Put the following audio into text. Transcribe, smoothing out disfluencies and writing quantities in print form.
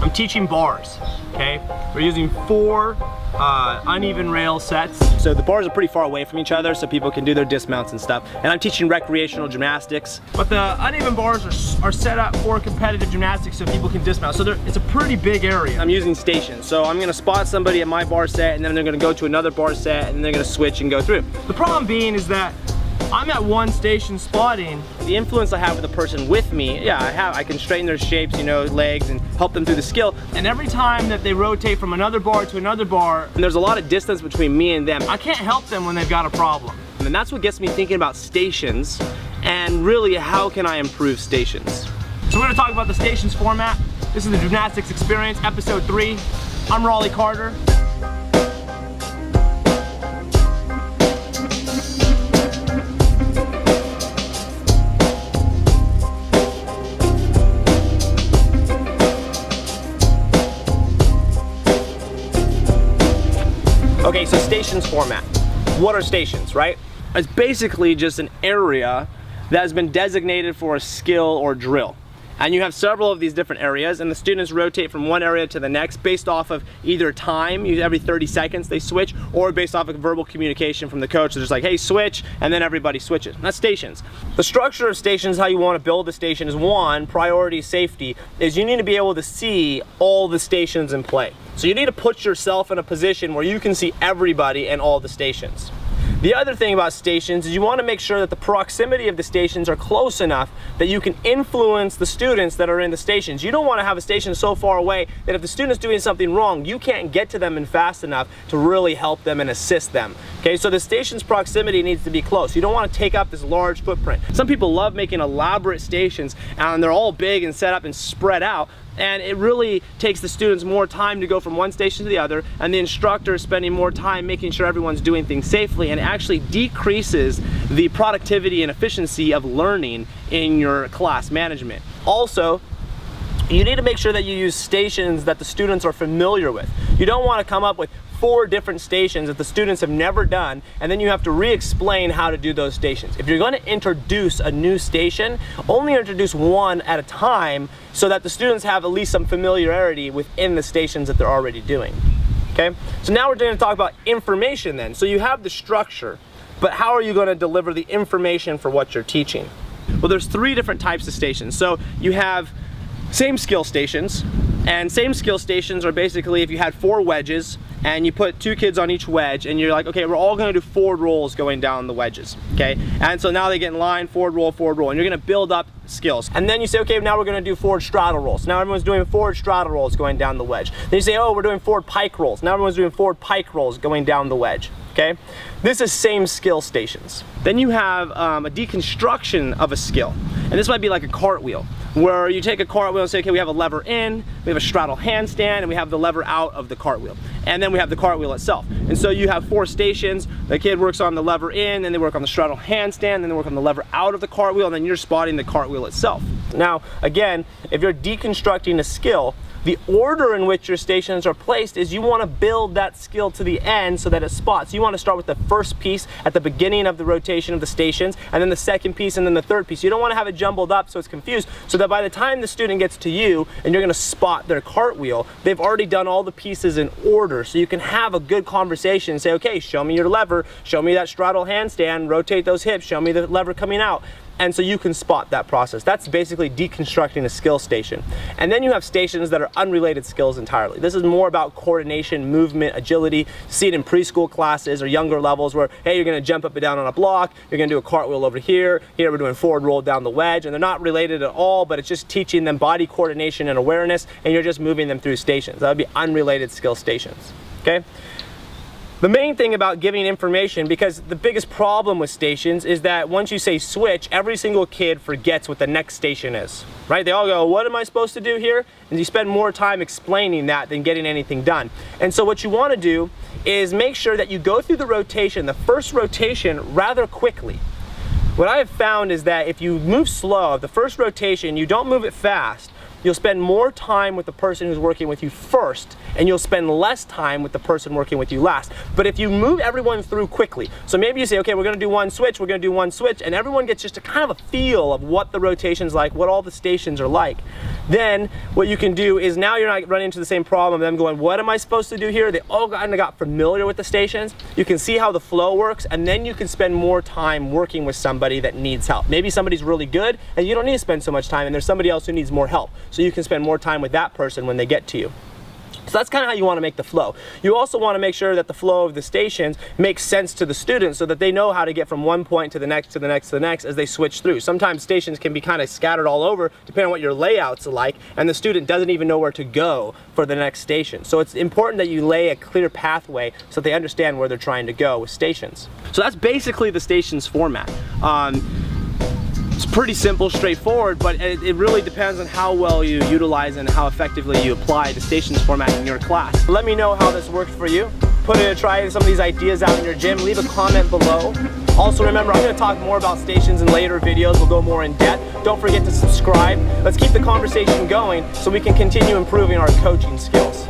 I'm teaching bars, okay? We're using 4 uneven rail sets. So the bars are pretty far away from each other so people can do their dismounts and stuff. And I'm teaching recreational gymnastics. But the uneven bars are set up for competitive gymnastics so people can dismount. So it's a pretty big area. I'm using stations. So I'm gonna spot somebody at my bar set and then they're gonna go to another bar set and then they're gonna switch and go through. The problem being is that I'm at one station spotting. The influence I have with the person with me, yeah, I can straighten their shapes, you know, legs, and help them through the skill. And every time that they rotate from another bar to another bar, and there's a lot of distance between me and them, I can't help them when they've got a problem. And that's what gets me thinking about stations, and really, how can I improve stations? So we're gonna talk about the stations format. This is the Gymnastics Experience, episode 3. I'm Raleigh Carter. Okay, so stations format. What are stations, right? It's basically just an area that has been designated for a skill or drill. And you have several of these different areas, and the students rotate from one area to the next based off of either time, every 30 seconds they switch, or based off of verbal communication from the coach. They're just like, hey, switch, and then everybody switches. That's stations. The structure of stations, how you want to build a station is, 1, priority safety, is you need to be able to see all the stations in play. So you need to put yourself in a position where you can see everybody and all the stations. The other thing about stations is you want to make sure that the proximity of the stations are close enough that you can influence the students that are in the stations. You don't want to have a station so far away that if the student's doing something wrong, you can't get to them in fast enough to really help them and assist them. Okay, so the station's proximity needs to be close. You don't want to take up this large footprint. Some people love making elaborate stations and they're all big and set up and spread out. And it really takes the students more time to go from one station to the other, and the instructor is spending more time making sure everyone's doing things safely, and it actually decreases the productivity and efficiency of learning in your class management. Also, you need to make sure that you use stations that the students are familiar with. You don't want to come up with 4 different stations that the students have never done, and then you have to re-explain how to do those stations. If you're going to introduce a new station, only introduce 1 at a time so that the students have at least some familiarity within the stations that they're already doing. Okay? So now we're going to talk about information then. So you have the structure, but how are you going to deliver the information for what you're teaching? Well, there's 3 different types of stations. So you have same skill stations, and same skill stations are basically if you had 4 wedges and you put 2 kids on each wedge and you're like, okay, we're all gonna do forward rolls going down the wedges, okay? And so now they get in line, forward roll, and you're gonna build up skills. And then you say, okay, now we're gonna do forward straddle rolls. Now everyone's doing forward straddle rolls going down the wedge. Then you say, oh, we're doing forward pike rolls. Now everyone's doing forward pike rolls going down the wedge, okay? This is same skill stations. Then you have a deconstruction of a skill. And this might be like a cartwheel, where you take a cartwheel and say, okay, we have a lever in, we have a straddle handstand, and we have the lever out of the cartwheel. And then we have the cartwheel itself. And so you have 4 stations. The kid works on the lever in, then they work on the straddle handstand, then they work on the lever out of the cartwheel, and then you're spotting the cartwheel itself. Now, again, if you're deconstructing a skill, the order in which your stations are placed is you want to build that skill to the end so that it spots. You want to start with the first piece at the beginning of the rotation of the stations, and then the second piece, and then the third piece. You don't want to have it jumbled up so it's confused, so that by the time the student gets to you and you're going to spot their cartwheel, they've already done all the pieces in order, so you can have a good conversation and say, okay, show me your lever, show me that straddle handstand, rotate those hips, show me the lever coming out. And so you can spot that process. That's basically deconstructing a skill station. And then you have stations that are unrelated skills entirely. This is more about coordination, movement, agility. You see it in preschool classes or younger levels where, hey, you're gonna jump up and down on a block, you're gonna do a cartwheel over here, here we're doing forward roll down the wedge, and they're not related at all, but it's just teaching them body coordination and awareness, and you're just moving them through stations. That would be unrelated skill stations, okay? The main thing about giving information, because the biggest problem with stations is that once you say switch, every single kid forgets what the next station is, right? They all go, what am I supposed to do here? And you spend more time explaining that than getting anything done. And so what you want to do is make sure that you go through the rotation, the first rotation, rather quickly. What I have found is that if you move slow, the first rotation, you don't move it fast, you'll spend more time with the person who's working with you first, and you'll spend less time with the person working with you last. But if you move everyone through quickly, so maybe you say, okay, we're gonna do one switch, and everyone gets just a kind of a feel of what the rotation's like, what all the stations are like, then what you can do is now you're not running into the same problem of them going, what am I supposed to do here? They all kind of got familiar with the stations. You can see how the flow works, and then you can spend more time working with somebody that needs help. Maybe somebody's really good and you don't need to spend so much time, and there's somebody else who needs more help. So you can spend more time with that person when they get to you. So that's kind of how you want to make the flow. You also want to make sure that the flow of the stations makes sense to the students so that they know how to get from one point to the next, to the next, to the next as they switch through. Sometimes stations can be kind of scattered all over depending on what your layout's like, and the student doesn't even know where to go for the next station. So it's important that you lay a clear pathway so that they understand where they're trying to go with stations. So that's basically the stations format. It's pretty simple, straightforward, but it really depends on how well you utilize and how effectively you apply the stations format in your class. Let me know how this worked for you. Put in a try some of these ideas out in your gym. Leave a comment below. Also remember, I'm going to talk more about stations in later videos. We'll go more in depth. Don't forget to subscribe. Let's keep the conversation going so we can continue improving our coaching skills.